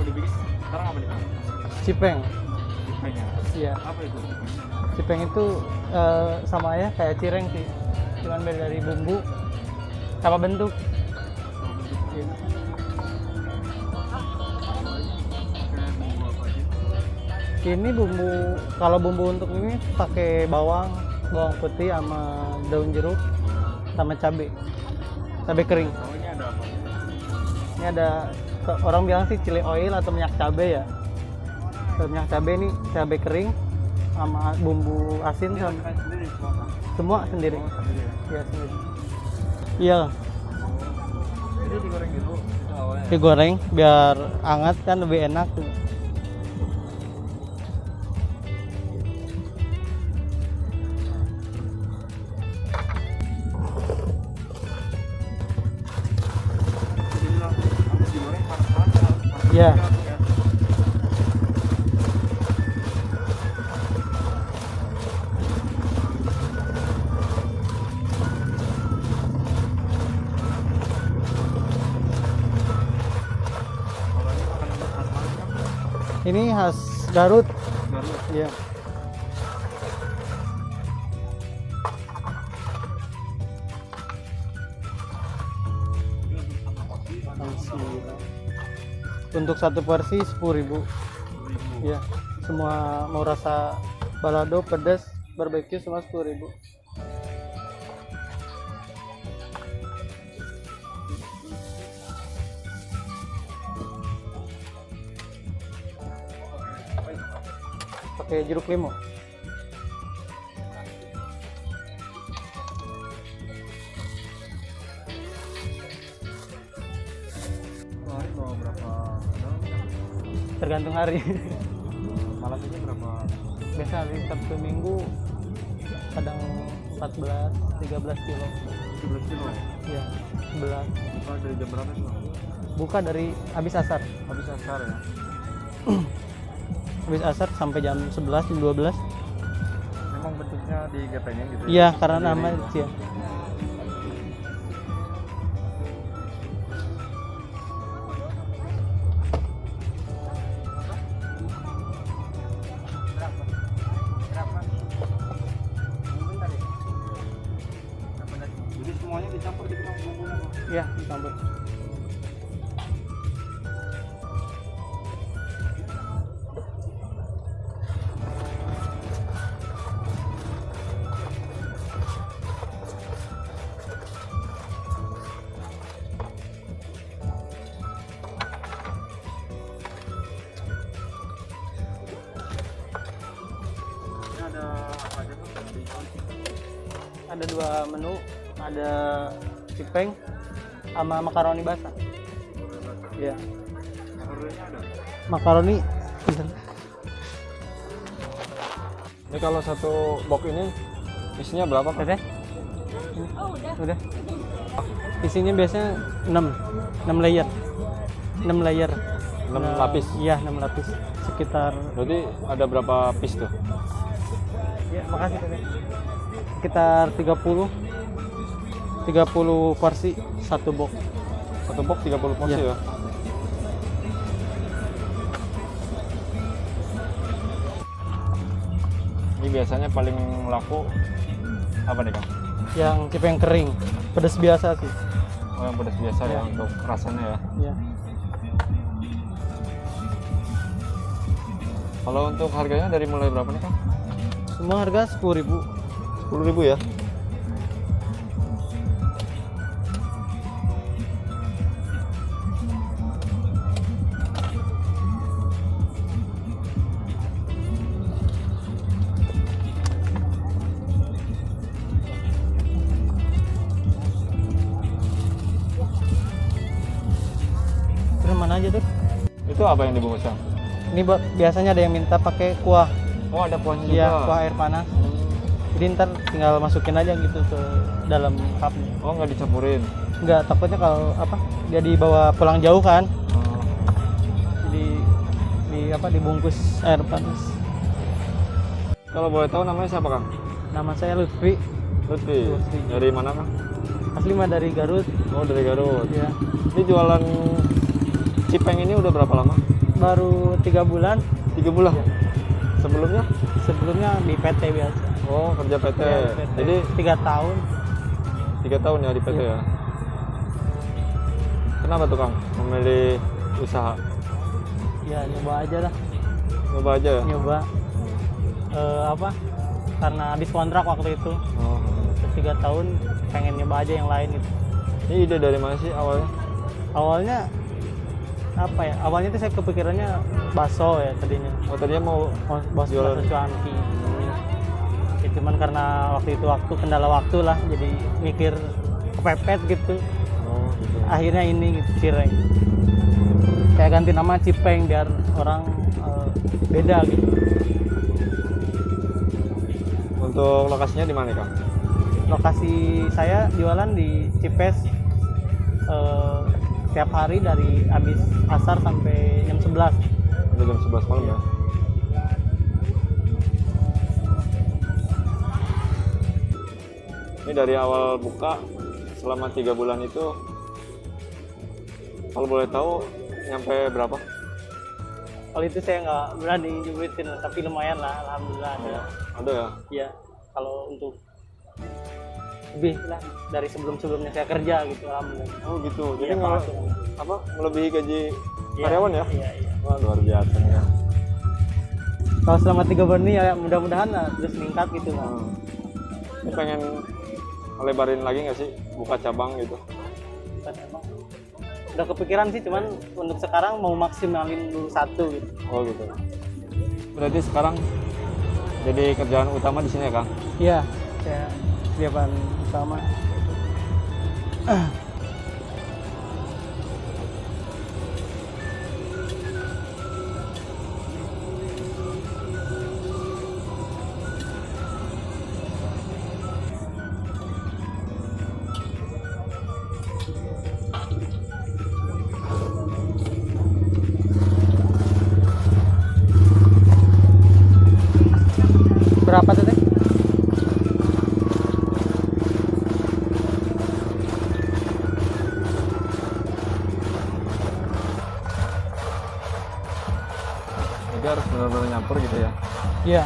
dibikin sekarang apa nih Kang? Cipeng. Cipengnya. Iya. Apa itu? Cipeng itu sama ya kayak cireng sih. Cuman beda dari bumbu sama bentuk. Iya. Ini bumbu, kalau bumbu untuk ini pakai bawang putih sama daun jeruk sama cabai kering. Oh, ini ada apa? Ini ada, orang bilang sih chili oil atau minyak cabai ya. Kalau minyak cabai ini cabai kering sama bumbu asin sama Makan sendiri semua Kang? semua sendiri. Oh, sendiri ya? Iya sendiri. Iya, Jadi digoreng dulu itu awalnya. digoreng biar hangat kan lebih enak. Jadi langsung habis digoreng panas-panas. Iya. Kalau ini makanan khas mana Kang? Ini khas Garut. Garut. Iya. Untuk satu porsi 10.000. Iya. Semua mau rasa balado, pedas, barbeque semua 10.000. Pakai jeruk limau. Hari bawa berapa daun? Tergantung hari. Malam ini berapa? Biasa hari Sabtu Minggu kadang 14, 13 kilo. 17 kilo. Iya, 11. Buka dari jam berapa sih Bang? Buka dari habis asar. Habis asar ya? Habis asar sampai jam 11, jam 12. Memang bentuknya digepengin gitu ya? Iya, karena Sendiri. nama ya. Jadi semuanya dicampur gitu Bang bumbunya Bang? Iya, dicampur. Ini ada apa aja Bang? Ada dua menu, ada cipeng sama makaroni basah. Iya. Harganya ada? Makaroni Ini kalau satu box ini isinya berapa Pak? udah. Udah. Isinya biasanya 6 layer. 6 layer. 6 lapis? Iya, 6 lapis. Sekitar, Berarti ada berapa piece tuh? ya makasih Tete. Sekitar 30 porsi satu box. Satu box 30 porsi Iya. ya? Ini biasanya paling laku apa nih Kang? Yang cipeng kering, pedas biasa sih. Oh yang pedas biasa ya Iya. untuk rasanya ya. Iya. Kalau untuk harganya dari mulai berapa nih Kang? Semua harga 10.000. 10.000 ya? Terus mana aja tuh? Itu apa yang dibungkus Kang? Ini biasanya ada yang minta pakai kuah. Oh ada kuahnya Iya, juga? kuah air panas. Jadi ntar tinggal masukin aja gitu ke dalam cupnya. Oh nggak dicampurin? Enggak, takutnya kalau apa dia dibawa pulang jauh kan. Oh. Jadi dibungkus air panas. Kalau boleh tahu namanya siapa Kang? Nama saya Lutfi. Lutfi. Lutfi. Dari mana Kang? Asli mah dari Garut. Oh dari Garut. Ya. Ini jualan cipeng ini udah berapa lama? Baru 3 bulan. 3 bulan. Sebelumnya? Sebelumnya di PT biasa. Oh, kerja PT. Iya, PT. Jadi 3 tahun. 3 tahun ya di PT Iya. ya. Kenapa tuh Kang memilih usaha? Ya nyoba aja lah. Coba aja ya. Nyoba. Apa? Karena habis kontrak waktu itu. Oh. Terus 3 tahun pengen nyoba aja yang lain gitu. Ini ide dari mana sih awalnya? Awalnya apa ya? Awalnya tuh saya kepikirannya bakso ya tadinya. Oh, tadinya mau Bakso Jualan. cuanki. Ya, cuman karena waktu kendala waktu lah, jadi mikir kepepet gitu. oh gitu. Akhirnya ini gitu, cireng. Kayak ganti nama Cipeng biar orang beda gitu. Untuk lokasinya di mana Kang? Lokasi saya jualan di Cipes tiap hari dari habis asar sampai jam 11. Udah jam 11 malam ya. Ini dari awal buka selama 3 bulan itu, kalau boleh tahu nyampe berapa? Kalau itu saya nggak berani nyebutin, tapi lumayan lah, alhamdulillah ada. Ada ya? Iya, kalau untuk lebih lah dari sebelum-sebelumnya saya kerja gitu, alhamdulillah. Oh gitu. Jadi Iya, masuk. apa melebihi gaji Iya, karyawan ya? Iya, iya. Wah, luar biasa nih ya. Kalau selama 3 bulan ini ya mudah-mudahan lah terus meningkat gitu lah. Ini pengen lebarin lagi nggak sih buka cabang gitu? Kan emang udah kepikiran sih, cuman untuk sekarang mau maksimalin dulu satu gitu. Oh gitu. Berarti sekarang jadi kerjaan utama di sini ya Kang? Iya, saya kegiatan utama. Berapa tuh teh? Jadi harus benar-benar nyampur gitu ya? Iya.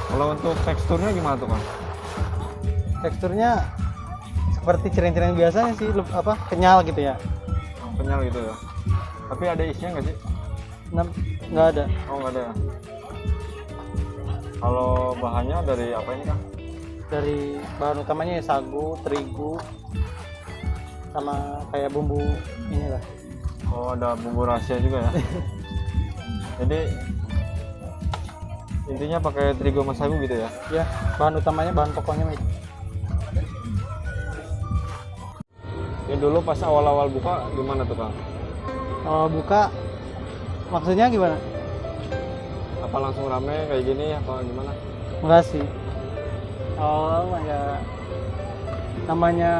Kalau untuk teksturnya gimana tuh Kang? Teksturnya seperti cireng-cireng biasanya sih, apa kenyal gitu ya. Kenyal gitu ya? Tapi ada isinya nggak sih? Nggak ada. Oh nggak ada ya? Kalau bahannya dari apa ini Kang? Dari bahan utamanya ya sagu, terigu, sama kayak bumbu inilah. Oh ada bumbu rahasia juga ya? Jadi intinya pakai terigu sama sagu gitu ya? Ya, bahan utamanya, bahan pokoknya itu. Ya dulu pas awal-awal buka gimana tuh Kang? Kalau buka, maksudnya gimana? Apa langsung rame kayak gini apa gimana? Enggak sih. Awal ya namanya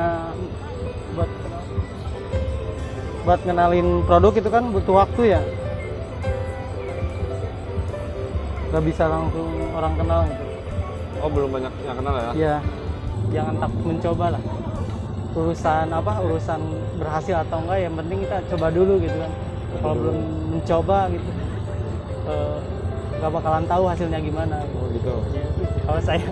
buat ngenalin produk itu kan butuh waktu ya. Gak bisa langsung orang kenal gitu. Oh belum banyak yang kenal ya? Iya, jangan takut mencoba lah. Urusan berhasil atau enggak, yang penting kita coba dulu gitu kan. Kalau belum mencoba gitu, nggak bakalan tahu hasilnya gimana. Oh gitu. Ya, kalau saya